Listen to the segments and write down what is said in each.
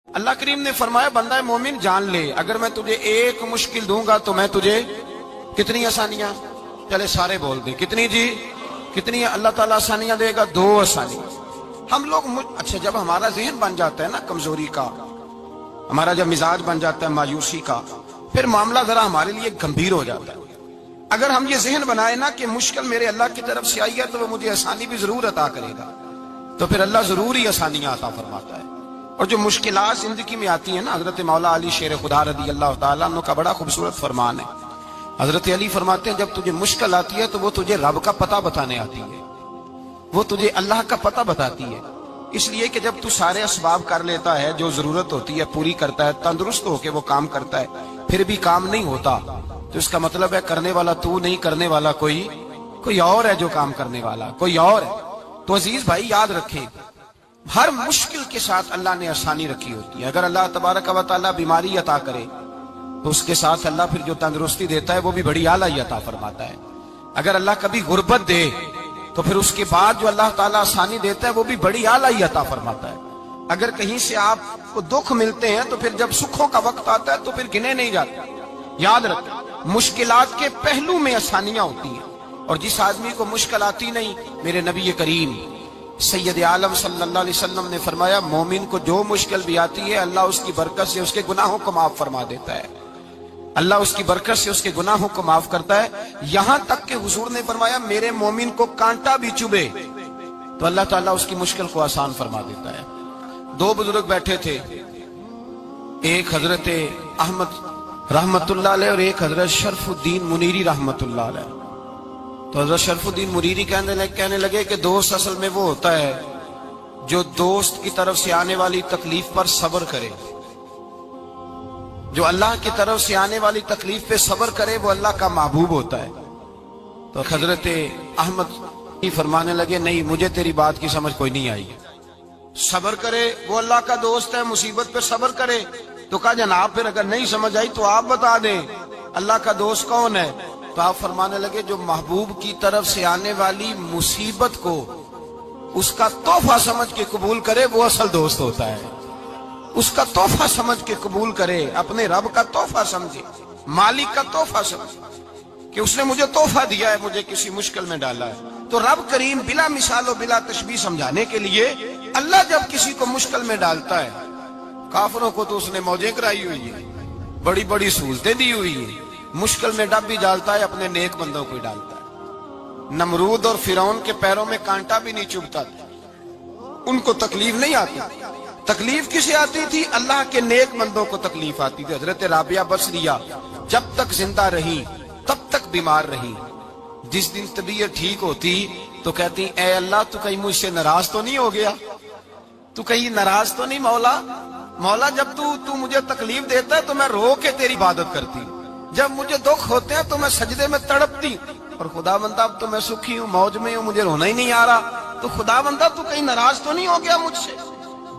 اللہ کریم نے فرمایا بندہ مومن جان لے اگر میں تجھے ایک مشکل دوں گا تو میں تجھے کتنی آسانیاں، چلے سارے بول دیں کتنی جی، کتنی اللہ تعالیٰ آسانیاں دے گا؟ 2 آسانی۔ ہم لوگ اچھا جب ہمارا ذہن بن جاتا ہے نا کمزوری کا، ہمارا جب مزاج بن جاتا ہے مایوسی کا، پھر معاملہ ذرا ہمارے لیے گمبھیر ہو جاتا ہے۔ اگر ہم یہ ذہن بنائے نا کہ مشکل میرے اللہ کی طرف سے آئی ہے تو وہ مجھے آسانی بھی ضرور عطا کرے گا، تو پھر اللہ ضرور ہی آسانیاں عطا فرماتا ہے۔ اور جو مشکلات زندگی میں آتی ہیں نا، حضرت مولا علی شیر خدا رضی اللہ تعالیٰ عنہ کا بڑا خوبصورت فرمان ہے۔ حضرت علی فرماتے ہیں جب تجھے مشکل آتی ہے تو وہ تجھے رب کا پتہ بتانے آتی ہے، وہ تجھے اللہ کا پتہ بتاتی ہے۔ اس لیے کہ جب تو سارے اسباب کر لیتا ہے، جو ضرورت ہوتی ہے پوری کرتا ہے، تندرست ہو کے وہ کام کرتا ہے، پھر بھی کام نہیں ہوتا، تو اس کا مطلب ہے کرنے والا تو نہیں، کرنے والا کوئی اور ہے جو کام کرنے والا، کوئی اور ہے۔ تو عزیز بھائی یاد رکھیں، ہر مشکل کے ساتھ اللہ نے آسانی رکھی ہوتی ہے۔ اگر اللہ تبارک و تعالیٰ بیماری عطا کرے تو اس کے ساتھ اللہ پھر جو تندرستی دیتا ہے وہ بھی بڑی اعلیٰ عطا فرماتا ہے۔ اگر اللہ کبھی غربت دے تو پھر اس کے بعد جو اللہ تعالیٰ آسانی دیتا ہے وہ بھی بڑی اعلیٰ عطا فرماتا ہے۔ اگر کہیں سے آپ کو دکھ ملتے ہیں تو پھر جب سکھوں کا وقت آتا ہے تو پھر گنے نہیں جاتے۔ یاد رکھیں مشکلات کے پہلو میں آسانیاں ہوتی ہیں، اور جس آدمی کو مشکل آتی نہیں، میرے نبی کریم سید عالم صلی اللہ علیہ وسلم نے فرمایا مومن کو جو مشکل بھی آتی ہے اللہ اس کی برکت سے اس کے گناہوں کو معاف فرما دیتا ہے، اللہ اس کی برکت سے اس کے گناہوں کو معاف کرتا ہے۔ یہاں تک کہ حضور نے فرمایا میرے مومن کو کانٹا بھی چبھے تو اللہ تعالیٰ اس کی مشکل کو آسان فرما دیتا ہے۔ 2 بزرگ بیٹھے تھے، ایک حضرت احمد رحمت اللہ علیہ اور ایک حضرت شرف الدین منیری رحمت اللہ علیہ۔ تو حضرت شرف الدین منیری کہنے لگے کہ دوست اصل میں وہ ہوتا ہے جو دوست کی طرف سے آنے والی تکلیف پر صبر کرے، جو اللہ کی طرف سے آنے والی تکلیف پہ صبر کرے وہ اللہ کا محبوب ہوتا ہے۔ تو حضرت احمد فرمانے لگے نہیں مجھے تیری بات کی سمجھ کوئی نہیں آئی، صبر کرے وہ اللہ کا دوست ہے، مصیبت پہ صبر کرے۔ تو کہا جناب پھر اگر نہیں سمجھ آئی تو آپ بتا دیں اللہ کا دوست کون ہے؟ تو آپ فرمانے لگے جو محبوب کی طرف سے آنے والی مصیبت کو اس کا تحفہ سمجھ کے قبول کرے وہ اصل دوست ہوتا ہے۔ اس کا تحفہ سمجھ کے قبول کرے، اپنے رب کا تحفہ سمجھے، مالک کا تحفہ سمجھے کہ اس نے مجھے تحفہ دیا ہے، مجھے کسی مشکل میں ڈالا ہے۔ تو رب کریم بلا مثال و بلا تشبیہ سمجھانے کے لیے اللہ جب کسی کو مشکل میں ڈالتا ہے، کافروں کو تو اس نے موجیں کرائی ہوئی ہے، بڑی بڑی سہولتیں دی ہوئی ہیں، مشکل میں ڈب بھی ڈالتا ہے، اپنے نیک بندوں کو ہی ڈالتا ہے۔ نمرود اور فرعون کے پیروں میں کانٹا بھی نہیں چبھتا تھا، ان کو تکلیف نہیں آتی۔ تکلیف کسے آتی تھی؟ اللہ کے نیک بندوں کو تکلیف آتی تھی۔ حضرت رابعہ بصریہ جب تک زندہ رہی تب تک بیمار رہی، جس دن طبیعت ٹھیک ہوتی تو کہتی اے اللہ تو کہیں مجھ سے ناراض تو نہیں ہو گیا، تو کہیں ناراض تو نہیں مولا جب تو مجھے تکلیف دیتا ہے تو میں رو کے تیری عبادت کرتی ہوں، جب مجھے دکھ ہوتے ہیں تو میں سجدے میں تڑپتی ہوں، اور خدا بندہ اب تو میں سکھی ہوں، موج میں ہوں، مجھے رونا ہی نہیں آ رہا، تو خدا بندہ تو کہیں ناراض تو نہیں ہو گیا مجھ سے؟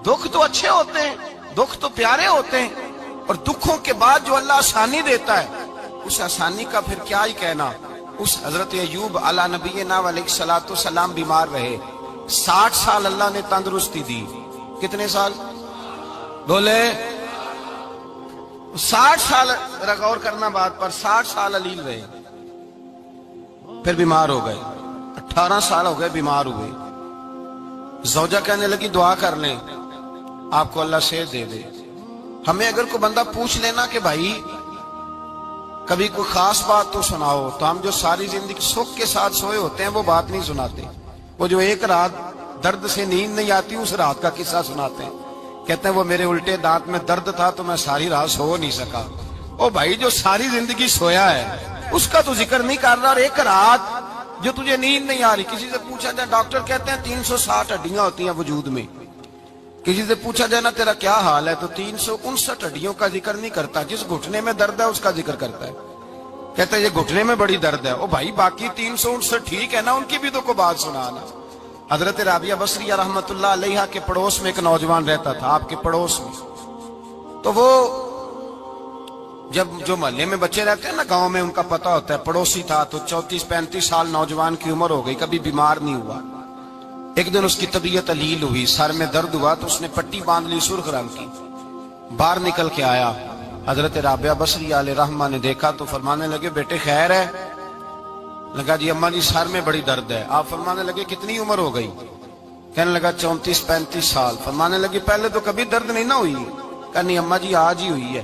دکھ تو اچھے ہوتے ہیں، دکھ تو پیارے ہوتے ہیں، اور دکھوں کے بعد جو اللہ آسانی دیتا ہے اس آسانی کا پھر کیا ہی کہنا۔ اس حضرت ایوب علی نبینا علیہ الصلوۃ والسلام بیمار رہے، 60 سال اللہ نے تندرستی دی۔ کتنے سال بولے؟ 60 سال، غور کرنا بات پر، 60 سال علیل رہے، پھر بیمار ہو گئے، 18 سال ہو گئے بیمار ہوئے۔ زوجہ کہنے لگی دعا کر لیں آپ کو اللہ صحت دے دے۔ ہمیں اگر کوئی بندہ پوچھ لینا کہ بھائی کبھی کوئی خاص بات تو سناؤ، تو ہم جو ساری زندگی سکھ کے ساتھ سوئے ہوتے ہیں وہ بات نہیں سناتے، وہ جو ایک رات درد سے نیند نہیں آتی اس رات کا قصہ سناتے ہیں، کہتے ہیں وہ میرے الٹے دانت میں درد تھا تو میں ساری رات سو نہیں سکا۔ او بھائی جو ساری زندگی سویا ہے اس کا تو ذکر نہیں کر رہا، اور ایک رات جو تجھے نیند نہیں آ رہی۔ کسی سے پوچھا جائے، ڈاکٹر کہتے ہیں 360 ہڈیاں ہوتی ہیں وجود میں، کسی سے پوچھا جائے نا تیرا کیا حال ہے تو 359 ہڈیوں کا ذکر نہیں کرتا، جس گھٹنے میں درد ہے اس کا ذکر کرتا ہے، کہتا ہے یہ گھٹنے میں بڑی درد ہے۔ او بھائی باقی 359 ٹھیک ہے نا، ان کی بھی تو کوئی بات سنانا۔ حضرت رابعہ بصریہ رحمت اللہ علیہ کے پڑوس میں ایک نوجوان رہتا تھا، آپ کے پڑوس میں، تو وہ جب جو محلے میں بچے رہتے ہیں نا گاؤں میں ان کا پتہ ہوتا ہے، پڑوسی تھا تو 34-35 سال نوجوان کی عمر ہو گئی، کبھی بیمار نہیں ہوا۔ ایک دن اس کی طبیعت علیل ہوئی، سر میں درد ہوا تو اس نے پٹی باندھ لی سرخ رنگ کی، باہر نکل کے آیا، حضرت رابعہ بصری علیہ رحمہ نے دیکھا تو فرمانے لگے بیٹے خیر ہے؟ لگا جی اماں جی سر میں بڑی درد ہے۔ آپ فرمانے لگے کتنی عمر ہو گئی؟ کہنے لگا 34-35 سال۔ فرمانے لگے پہلے تو کبھی درد نہیں نہ ہوئی؟ کہنی اماں جی آج ہی ہوئی ہے۔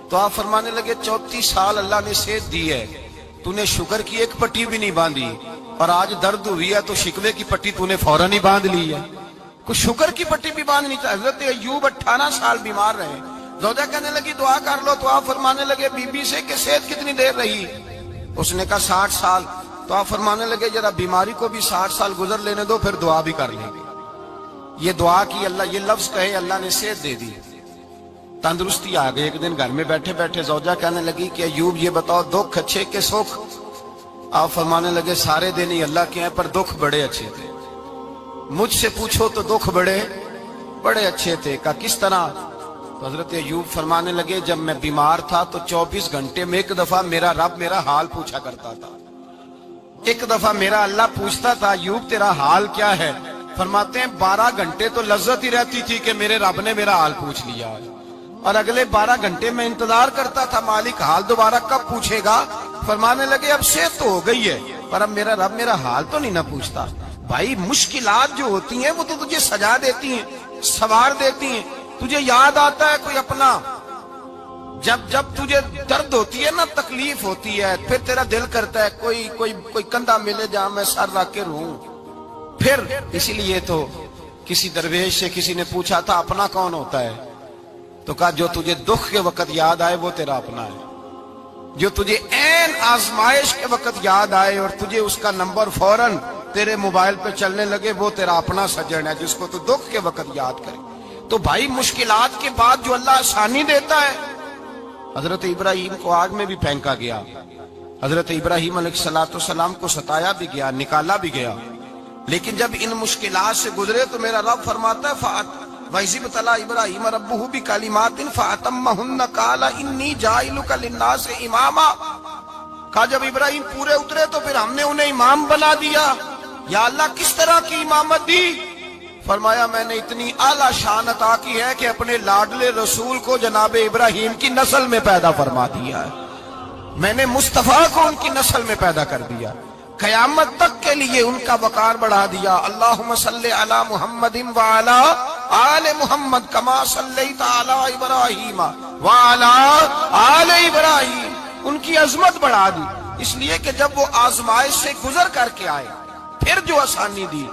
تو آپ فرمانے لگے 34 سال اللہ نے صحت دی ہے، تو نے شکر کی ایک پٹی بھی نہیں باندھی، اور آج درد ہوئی ہے تو شکوے کی پٹی تو نے فوراً ہی باندھ لی ہے، کوئی شکر کی پٹی بھی باندھنی چاہیے۔ حضرت ایوب 18 سال بیمار رہے، زوجہ کہنے لگی دعا کر لو، تو آپ فرمانے لگے بی بی سے کہ صحت کتنی دیر رہی؟ اس نے کہا 60 سال۔ تو آپ فرمانے لگے ذرا بیماری کو بھی 60 سال گزر لینے دو، پھر دعا بھی کر لیں گے۔ یہ دعا کی، اللہ یہ لفظ کہے اللہ نے صحت دے دی، تندرستی آ گئی۔ ایک دن گھر میں بیٹھے بیٹھے زوجہ کہنے لگی کہ ایوب یہ بتاؤ دکھ اچھے کہ سکھ؟ آپ فرمانے لگے سارے دن ہی اللہ کے ہیں، پر دکھ بڑے اچھے تھے۔ مجھ سے پوچھو تو دکھ بڑے اچھے تھے۔ کہا کس طرح؟ تو حضرت ایوب فرمانے لگے جب میں بیمار تھا تو 24 گھنٹے میں ایک دفعہ میرا رب میرا حال پوچھا کرتا تھا، ایک دفعہ میرا اللہ پوچھتا تھا ایوب تیرا حال کیا ہے؟ فرماتے ہیں 12 گھنٹے تو لذت ہی رہتی تھی کہ میرے رب نے میرا حال پوچھ لیا، اور اگلے 12 گھنٹے میں انتظار کرتا تھا مالک حال دوبارہ کب پوچھے گا۔ فرمانے لگے اب صحت تو ہو گئی ہے، پر اب میرا رب میرا حال تو نہیں نہ پوچھتا۔ بھائی مشکلات جو ہوتی ہیں وہ تو تجھے سجا دیتی ہیں، سوار دیتی ہیں، تجھے یاد آتا ہے کوئی اپنا۔ جب تجھے درد ہوتی ہے نا، تکلیف ہوتی ہے، پھر تیرا دل کرتا ہے کوئی کندھا ملے جہاں میں سر رکھ کے رہوں۔ پھر اسی لیے تو کسی درویش سے کسی نے پوچھا تھا اپنا کون ہوتا ہے؟ تو کہا جو تجھے دکھ کے وقت یاد آئے وہ تیرا اپنا ہے، جو تجھے عین آزمائش کے وقت یاد آئے اور تجھے اس کا نمبر فوراً تیرے موبائل پہ چلنے لگے وہ تیرا اپنا سجن ہے، جس کو تو دکھ کے وقت یاد کرے۔ تو بھائی مشکلات کے بعد جو اللہ آسانی دیتا ہے، حضرت ابراہیم کو آگ میں بھی پھینکا گیا، حضرت ابراہیم علیہ السلام کو ستایا بھی گیا، نکالا بھی گیا، لیکن جب ان مشکلات سے گزرے تو میرا رب فرماتا ہے وَإِذِ ابْتَلَىٰ إِبْرَاهِيمَ رَبُّهُ بِكَلِمَاتٍ فَأَتَمَّهُنَّ قَالَ إِنِّي جَاعِلُكَ لِلنَّاسِ إِمَامًا۔ کہا جب ابراہیم پورے اترے تو پھر ہم نے انہیں امام بنا دیا۔ یا اللہ کس طرح کی امامت دی؟ فرمایا میں نے اتنی اعلیٰ شان عطا کی ہے کہ اپنے لاڈلے رسول کو جناب ابراہیم کی نسل میں پیدا فرما دیا ہے، میں نے مصطفیٰ کو ان کی نسل میں پیدا کر دیا، قیامت تک کے لیے ان کا وقار بڑھا دیا۔ اللہم صلی علی محمد وعلی آل محمد کما صلیت علی ابراہیم وعلی آل ابراہیم، ان کی عظمت بڑھا دی، اس لیے کہ جب وہ آزمائش سے گزر کر کے آئے پھر جو آسانی دی۔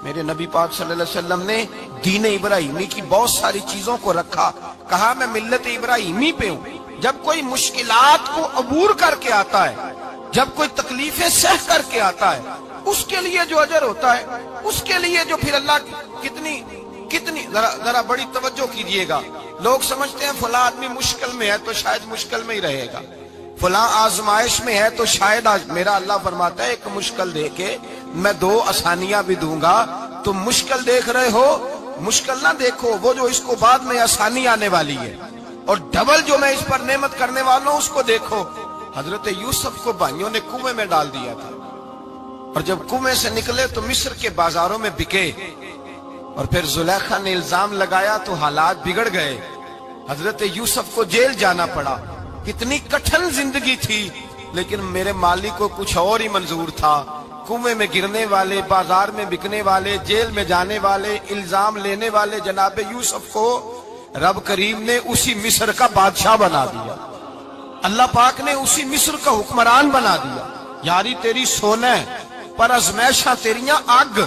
میرے نبی پاک صلی اللہ علیہ وسلم نے دین ابراہیمی کی بہت ساری چیزوں کو رکھا، کہا میں ملت ابراہیمی پہ ہوں۔ جب کوئی مشکلات کو عبور کر کے آتا ہے، جب کوئی تکلیفیں سہ کر کے آتا ہے، اس کے لیے جو اجر ہوتا ہے، اس کے لیے جو پھر اللہ کتنی ذرا بڑی توجہ کیجئے گا۔ لوگ سمجھتے ہیں فلاں آدمی مشکل میں ہے تو شاید مشکل میں ہی رہے گا، فلاں آزمائش میں ہے تو شاید میرا اللہ فرماتا ہے ایک مشکل دے کے میں 2 آسانیاں بھی دوں گا۔ تم مشکل دیکھ رہے ہو، مشکل نہ دیکھو، وہ جو اس کو بعد میں آسانی آنے والی ہے، اور ڈبل جو میں اس پر نعمت کرنے والا ہوں اس کو دیکھو۔ حضرت یوسف کو بھائیوں نے کنویں میں ڈال دیا تھا، اور جب کنویں سے نکلے تو مصر کے بازاروں میں بکے، اور پھر زلیخا نے الزام لگایا تو حالات بگڑ گئے، حضرت یوسف کو جیل جانا پڑا۔ کتنی کٹھن زندگی تھی، لیکن میرے مالک کو کچھ اور ہی منظور تھا۔ کنویں میں گرنے والے، بازار میں بکنے والے، جیل میں جانے والے، الزام لینے والے جناب یوسف کو رب کریم نے اسی مصر کا بادشاہ بنا دیا، اللہ پاک نے اسی مصر کا حکمران بنا دیا۔ یاری تیری سونا ہے پر ازمیشاں تیریاں اگ،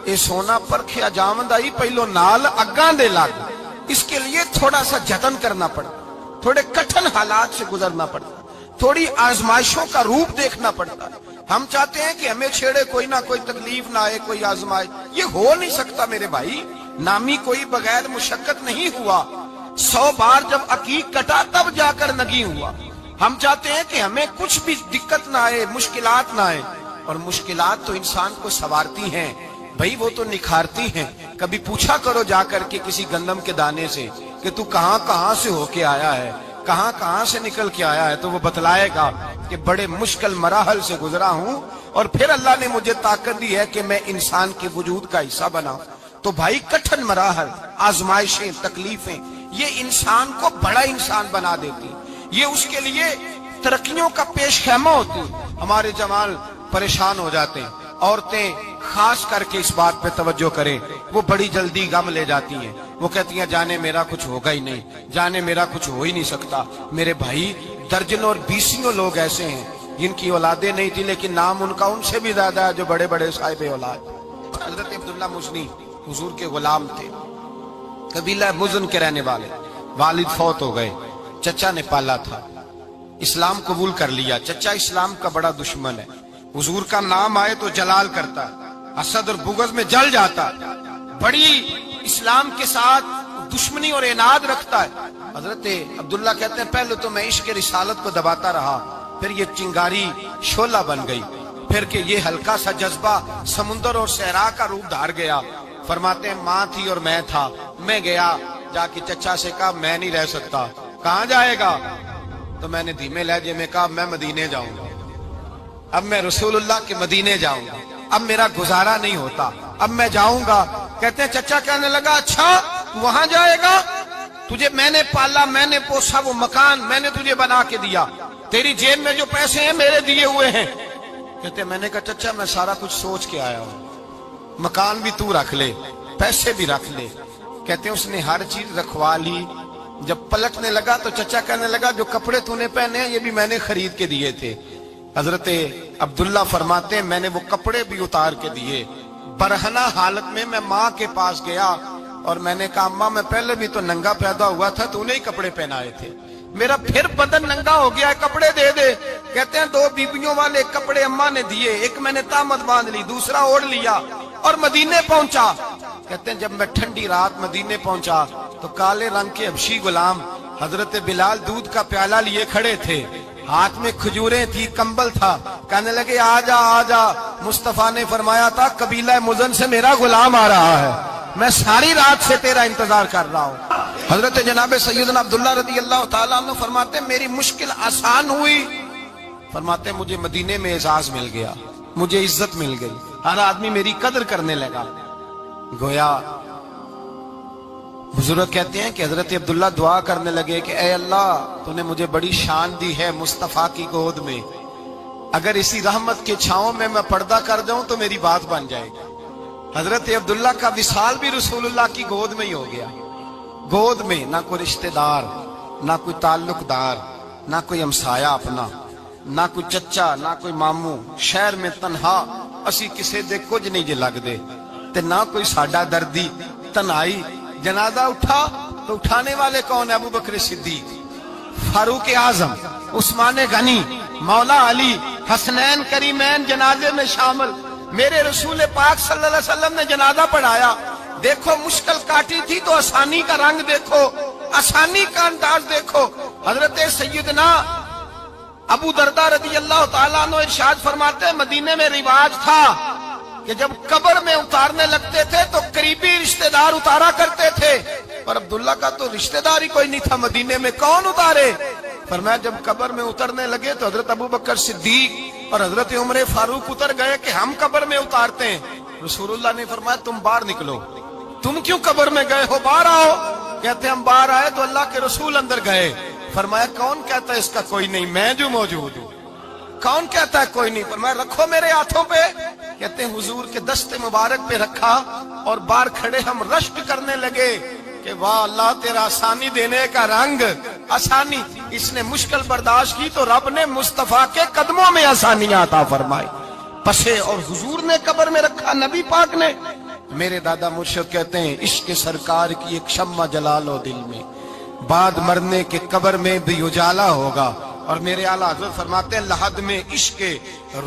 اے سونا پرکھیا جامدائی پہلو نال اگاں دے لگ، اس کے لیے تھوڑا سا جتن کرنا پڑتا، تھوڑے کٹھن حالات سے گزرنا پڑتا، تھوڑی آزمائشوں کا روپ دیکھنا پڑتا۔ ہم چاہتے ہیں کہ ہمیں چھیڑے کوئی نہ کوئی تکلیف نہ آئے، کوئی آزمائش، یہ ہو نہیں سکتا میرے بھائی، نامی کوئی بغیر مشقت نہیں ہوا، 100 بار جب عقیق کٹا تب جا کر نگی ہوا۔ ہم چاہتے ہیں کہ ہمیں کچھ بھی دقت نہ آئے، مشکلات نہ آئے، اور مشکلات تو انسان کو سنوارتی ہیں بھائی، وہ تو نکھارتی ہیں۔ کبھی پوچھا کرو جا کر کے کسی گندم کے دانے سے کہ تو کہاں سے ہو کے آیا ہے، کہاں سے نکل کے آیا ہے، تو وہ بتلائے گا کہ بڑے مشکل مراحل سے گزرا ہوں، اور پھر اللہ نے مجھے طاقت دی ہے کہ میں انسان کے وجود کا حصہ بنا۔ تو بھائی کٹھن مراحل، آزمائشیں، تکلیفیں، یہ انسان کو بڑا انسان بنا دیتی، یہ اس کے لیے ترقیوں کا پیش خیمہ ہوتی۔ ہمارے جمال پریشان ہو جاتے ہیں، عورتیں خاص کر کے اس بات پہ توجہ کریں، وہ بڑی جلدی غم لے جاتی ہیں، وہ کہتی ہیں جانے میرا کچھ ہوگا ہی نہیں، جانے میرا کچھ ہو ہی نہیں سکتا۔ میرے بھائی درجنوں اور بیسیوں لوگ ایسے ہیں جن کی اولادیں نہیں تھی لیکن نام ان کا ان سے بھی زیادہ ہے جو بڑے بڑے صاحب اولاد۔ حضرت عبداللہ مزنی حضور کے غلام تھے، قبیلہ مزن کے رہنے والے، والد فوت ہو گئے، چچا نے پالا تھا، اسلام قبول کر لیا۔ چچا اسلام کا بڑا دشمن ہے، حضور کا نام آئے تو جلال کرتا، حسد اور بغض میں جل جاتا، بڑی اسلام کے ساتھ دشمنی اور عناد رکھتا ہے۔ حضرت عبداللہ کہتے ہیں پہلے تو میں عشق رسالت کو دباتا رہا، پھر یہ چنگاری شعلہ بن گئی، پھر کہ یہ ہلکا سا جذبہ سمندر اور صحرا کا روپ دھار گیا۔ فرماتے ہیں ماں تھی اور میں تھا، میں گیا جا کے چچا سے کہا میں نہیں رہ سکتا۔ کہاں جائے گا؟ تو میں نے دھیمے لہجے میں کہا میں مدینے جاؤں گا، اب میں رسول اللہ کے مدینے جاؤں گا، اب میرا گزارا نہیں ہوتا، اب میں جاؤں گا۔ کہتے ہیں چچا کہنے لگا اچھا تو وہاں جائے گا؟ تجھے میں نے پالا، میں نے پوسا، وہ مکان میں نے تجھے بنا کے دیا، تیری جیب میں جو پیسے ہیں میرے دیے ہوئے ہیں۔ کہتے ہیں میں نے کہا چچا میں سارا کچھ سوچ کے آیا ہوں، مکان بھی تو رکھ لے، پیسے بھی رکھ لے۔ کہتے ہیں اس نے ہر چیز رکھوا لی۔ جب پلٹنے لگا تو چچا کہنے لگا جو کپڑے تو نے پہنے ہیں یہ بھی میں نے خرید کے دیے تھے۔ حضرت عبداللہ فرماتے ہیں میں نے وہ کپڑے بھی اتار کے دیے، برہنہ حالت میں میں ماں کے پاس گیا اور میں نے کہا ماں میں پہلے بھی تو ننگا پیدا ہوا تھا، تو نے ہی کپڑے پہنائے تھے، میرا پھر بدن ننگا ہو گیا ہے، کپڑے دے دے۔ کہتے ہیں 2 بیبیوں والے کپڑے اماں نے دیے، ایک میں نے تامت باندھ لی، دوسرا اوڑھ لیا اور مدینے پہنچا۔ کہتے ہیں جب میں ٹھنڈی رات مدینے پہنچا تو کالے رنگ کے حبشی غلام حضرت بلال دودھ کا پیالہ لیے کھڑے تھے، ہاتھ میں کھجوریں تھی، کمبل تھا، کہنے لگے آجا آجا، مصطفیٰ نے فرمایا تھا قبیلہ مزن سے میرا غلام آ رہا ہے، میں ساری رات سے تیرا انتظار کر رہا ہوں۔ حضرت جناب سیدنا عبداللہ رضی اللہ تعالیٰ عنہ فرماتے ہیں میری مشکل آسان ہوئی، فرماتے ہیں مجھے مدینے میں اعزاز مل گیا، مجھے عزت مل گئی، ہر آدمی میری قدر کرنے لگا۔ گویا بزرگ کہتے ہیں کہ حضرت عبداللہ دعا کرنے لگے کہ اے اللہ تو نے مجھے بڑی شان دی ہے مصطفیٰ کی گود میں، اگر اسی رحمت کے چھاؤں میں پردہ کر جاؤں تو میری بات بن جائے گی۔ حضرت عبداللہ کا وصال بھی رسول اللہ کی گود میں ہی ہو گیا، گود میں نہ کوئی رشتہ دار، نہ کوئی تعلق دار، نہ کوئی ہمسایا اپنا، نہ کوئی چچا، نہ کوئی ماموں، شہر میں تنہا اسی کسے دے کچھ نہیں جے لگ دے تے نہ کوئی ساڈا دردی، تنہائی۔ جنازہ اٹھا تو اٹھانے والے کون ہیں؟ ابو بکر صدیق، فاروق اعظم، عثمان غنی، مولا علی، حسنین کریمین جنازے میں شامل۔ میرے رسول پاک صلی اللہ علیہ وسلم نے جنازہ پڑھایا، دیکھو مشکل کاٹی تھی تو آسانی کا رنگ دیکھو، آسانی کا انداز دیکھو۔ حضرت سیدنا ابو دردہ رضی اللہ تعالیٰ عنہ ارشاد فرماتے ہیں مدینے میں رواج تھا کہ جب قبر میں اتارنے لگتے تھے تو قریبی رشتہ دار اتارا کرتے تھے، پر عبداللہ کا تو رشتہ دار ہی کوئی نہیں تھا مدینے میں، کون اتارے؟ فرمایا جب قبر میں اترنے لگے تو حضرت ابو بکر صدیق اور حضرت عمر فاروق اتر گئے کہ ہم قبر میں اتارتے ہیں۔ رسول اللہ نے فرمایا تم باہر نکلو، تم کیوں قبر میں گئے ہو، باہر آؤ۔ کہتے ہم باہر آئے تو اللہ کے رسول اندر گئے، فرمایا کون کہتا ہے اس کا کوئی نہیں، میں جو موجود ہوں، کون کہتا ہے کوئی نہیں؟ فرمایا رکھو میرے ہاتھوں پہ۔ کہتے ہیں حضور کے دست مبارک پہ رکھا اور باہر کھڑے ہم رشک کرنے لگے کہ واہ اللہ تیرا آسانی دینے کا رنگ، آسانی۔ اس نے مشکل برداشت کی تو رب نے مصطفیٰ کے قدموں میں آسانیاں عطا فرمائی، پسے اور حضور نے قبر میں رکھا، نبی پاک نے۔ میرے دادا مرشد کہتے ہیں عشق سرکار کی ایک شمع جلا لو دل میں، بعد مرنے کے قبر میں بھی اجالا ہوگا۔ اور میرے اعلیٰ حضرت فرماتے ہیں لحد میں عشق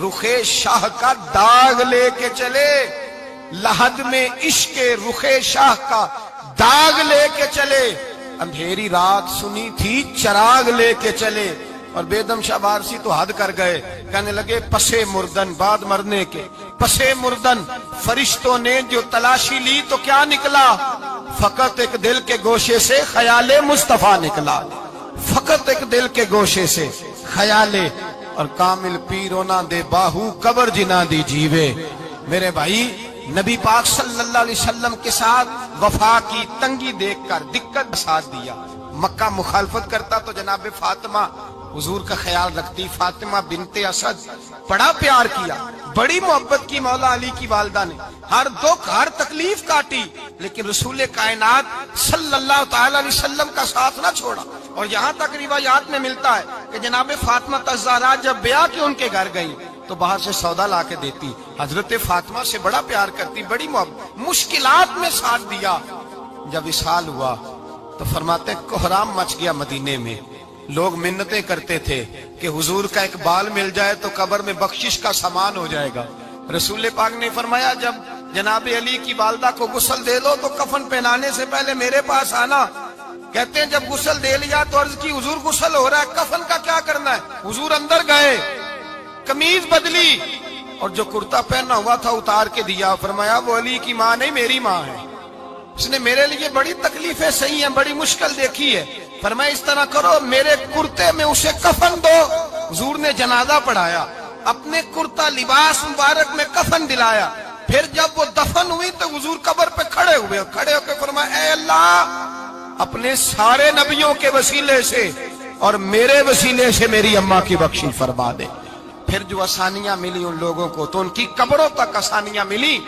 رخ شاہ کا داغ لے کے چلے، لحد میں عشق رخ شاہ کا داغ لے کے چلے، اندھیری رات سنی تھی چراغ لے کے چلے۔ اور بیدم شاہ بارسی تو حد کر گئے، کہنے لگے پسے مردن، بعد مرنے کے پسے مردن فرشتوں نے جو تلاشی لی تو کیا نکلا؟ فقط ایک دل کے گوشے سے خیال مصطفیٰ نکلا، فقط ایک دل کے گوشے سے خیال۔ اور کامل پیرو نہ دے باہو قبر جنا دی جیوے۔ میرے بھائی نبی پاک صلی اللہ علیہ وسلم کے ساتھ وفا کی تنگی دیکھ کر دقت ساتھ دیا. مکہ مخالفت کرتا تو جناب فاطمہ حضور کا خیال رکھتی. فاطمہ بنت اسد بڑا پیار کیا, بڑی محبت کی مولا علی کی والدہ نے, ہر دکھ ہر تکلیف کاٹی, لیکن رسول کائنات صلی اللہ تعالی علیہ وسلم کا ساتھ نہ چھوڑا. اور یہاں تک روایات میں ملتا ہے کہ جناب فاطمہ الزہرا جب بیعہ کے ان کے گھر گئی تو باہر سے سودا لا کے دیتی. حضرت فاطمہ سے بڑا پیار کرتی, بڑی محبت, مشکلات میں ساتھ دیا. جب وصال ہوا تو فرماتے کوہرام مچ گیا مدینے میں. لوگ منتیں کرتے تھے کہ حضور کا ایک بال مل جائے تو قبر میں بخشش کا سامان ہو جائے گا. رسول پاک نے فرمایا جب جناب علی کی والدہ کو غسل دے دو تو کفن پہنانے سے پہلے میرے پاس آنا. کہتے ہیں جب غسل دے لیا تو عرض کی حضور غسل ہو رہا ہے, کفن کا کیا کرنا ہے؟ حضور اندر گئے, قمیض بدلی اور جو کرتا پہنا ہوا تھا اتار کے دیا. فرمایا وہ علی کی ماں نہیں میری ماں ہے, اس نے میرے لیے بڑی تکلیفیں سہی ہیں, بڑی مشکل دیکھی ہے. فرمایا اس طرح کرو میرے کرتے میں اسے کفن دو. حضور نے جنازہ پڑھایا, اپنے کرتا لباس مبارک میں کفن دلایا. پھر جب وہ دفن ہوئی تو حضور قبر پہ کھڑے ہوئے, کھڑے ہو کے فرمایا اے اللہ اپنے سارے نبیوں کے وسیلے سے اور میرے وسیلے سے میری اماں کی بخشش فرما دے. پھر جو آسانیاں ملی ان لوگوں کو تو ان کی قبروں تک آسانیاں ملی,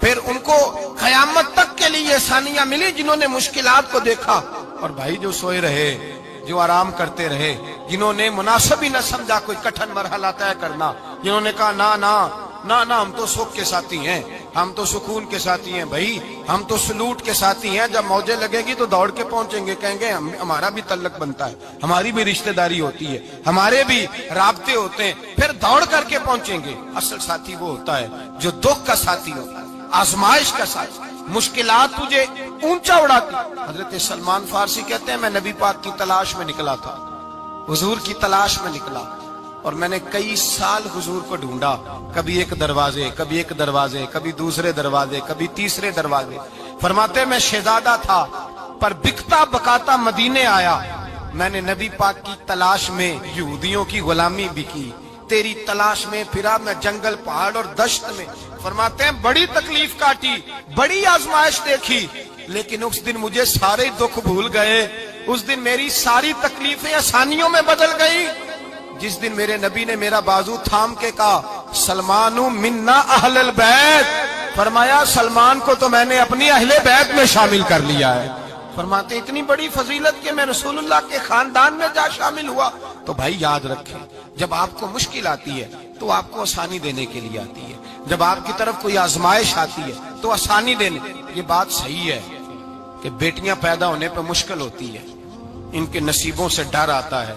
پھر ان کو قیامت تک کے لیے آسانیاں ملی جنہوں نے مشکلات کو دیکھا. اور بھائی جو سوئے رہے, جو آرام کرتے رہے, جنہوں نے مناسب ہی نہ سمجھا کوئی کٹھن مرحلہ طے کرنا, جنہوں نے کہا نا نا نا نا ہم تو سکھ کے ساتھی ہیں, ہم تو سکون کے ساتھی ہیں, بھائی ہم تو سلوٹ کے ساتھی ہیں, جب موجیں لگے گی تو دوڑ کے پہنچیں گے, کہیں گے ہمارا بھی تعلق بنتا ہے, ہماری بھی رشتہ داری ہوتی ہے, ہمارے بھی رابطے ہوتے ہیں, پھر دوڑ کر کے پہنچیں گے. اصل ساتھی وہ ہوتا ہے جو دکھ کا ساتھی ہوتا ہے, آزمائش کا ساتھی, مشکلات تجھے اونچا اڑاتی. حضرت سلمان فارسی کہتے ہیں میں نبی پاک کی تلاش میں نکلا تھا, حضور کی تلاش میں نکلا, اور میں نے کئی سال حضور کو ڈھونڈا, کبھی ایک دروازے, کبھی ایک دروازے, کبھی دوسرے دروازے, کبھی تیسرے دروازے. فرماتے میں شہزادہ تھا پر بکتا بکاتا مدینے آیا, میں نے نبی پاک کی تلاش میں یہودیوں کی غلامی بھی کی, تیری تلاش میں پھرا میں جنگل پہاڑ اور دشت میں. فرماتے ہیں بڑی تکلیف کاٹی, بڑی آزمائش دیکھی, لیکن اس دن مجھے سارے دکھ بھول گئے, اس دن میری ساری تکلیفیں آسانیوں میں بدل گئی. جس دن میرے نبی نے میرا بازو تھام کے کہا سلمانو منا اہل البیت, فرمایا سلمان کو تو میں نے اپنی اہل بیت میں شامل کر لیا ہے. فرماتے اتنی بڑی فضیلت کہ میں رسول اللہ کے خاندان میں جا شامل ہوا. تو بھائی یاد رکھیں جب آپ کو مشکل آتی ہے تو آپ کو آسانی دینے کے لیے آتی ہے, جب آپ کی طرف کوئی آزمائش آتی ہے تو آسانی دینے. یہ بات صحیح ہے کہ بیٹیاں پیدا ہونے پہ مشکل ہوتی ہے, ان کے نصیبوں سے ڈر آتا ہے,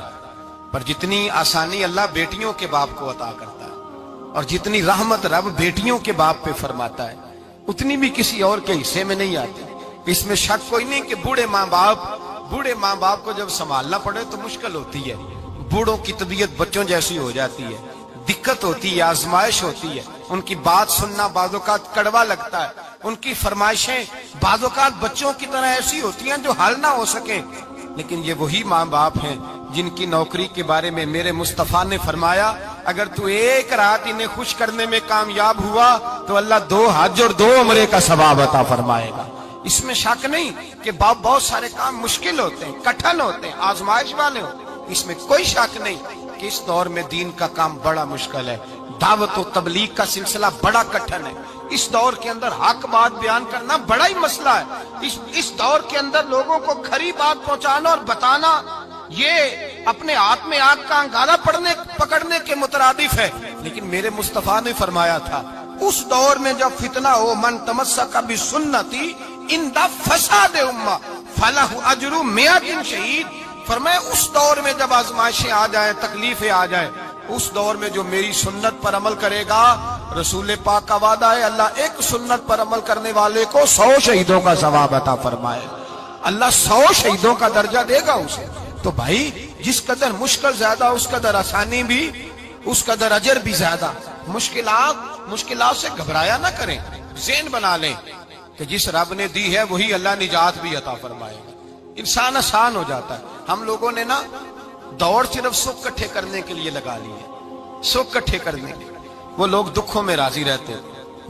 پر جتنی آسانی اللہ بیٹیوں کے باپ کو عطا کرتا ہے اور جتنی رحمت رب بیٹیوں کے باپ پہ فرماتا ہے اتنی بھی کسی اور کے حصے میں نہیں آتی. اس میں شک کوئی نہیں کہ بوڑھے ماں باپ کو جب سنبھالنا پڑے تو مشکل ہوتی ہے. بوڑھوں کی طبیعت بچوں جیسی ہو جاتی ہے, دقت ہوتی ہے, آزمائش ہوتی ہے, ان کی بات سننا بعض اوقات کڑوا لگتا ہے, ان کی فرمائشیں بعض اوقات بچوں کی طرح ایسی ہوتی ہیں جو حل نہ ہو سکیں. لیکن یہ وہی ماں باپ ہیں جن کی نوکری کے بارے میں میرے مصطفیٰ نے فرمایا اگر تو ایک رات انہیں خوش کرنے میں کامیاب ہوا تو اللہ 2 حج اور 2 عمرے کا ثواب عطا فرمائے گا. اس میں شک نہیں کہ بہت سارے کام مشکل ہوتے ہیں, کٹھن ہوتے ہیں, آزمائش والے ہوتے ہیں, اس میں کوئی شک نہیں کہ اس دور میں دین کا کام بڑا مشکل ہے, دعوت و تبلیغ کا سلسلہ بڑا کٹھن ہے. اس دور کے اندر حق بات بیان کرنا بڑا ہی مسئلہ ہے. اس دور کے اندر لوگوں کو کھری بات پہنچانا اور بتانا یہ اپنے ہاتھ میں آگ کا انگارہ پکڑنے کے مترادف ہے. لیکن میرے مصطفیٰ نے فرمایا تھا اس دور میں جب فتنہ ہو من تمسک بسنتی ان دا فساد امہ فلہ اجر 100 شہید. فرمایا اس دور میں جب آزمائشیں آ جائیں, تکلیفیں آ جائیں, اس دور میں جو میری سنت پر عمل کرے گا, رسول پاک کا وعدہ ہے اللہ ایک سنت پر عمل کرنے والے کو 100 شہیدوں کا ثواب عطا فرمائے. اللہ 100 شہیدوں کا درجہ دے گا اسے. تو بھائی جس قدر مشکل زیادہ اس قدر آسانی بھی, اس قدر اجر بھی زیادہ. مشکلات سے گھبرایا نہ کریں, ذہن بنا لیں کہ جس رب نے دی ہے وہی اللہ نجات بھی عطا فرمائے گا. انسان آسان ہو جاتا ہے. ہم لوگوں نے نا دوڑ صرف سکھ کٹھے کرنے کے لیے لگا لی ہے, سکھ کٹھے کرنے کے. وہ لوگ دکھوں میں راضی رہتے,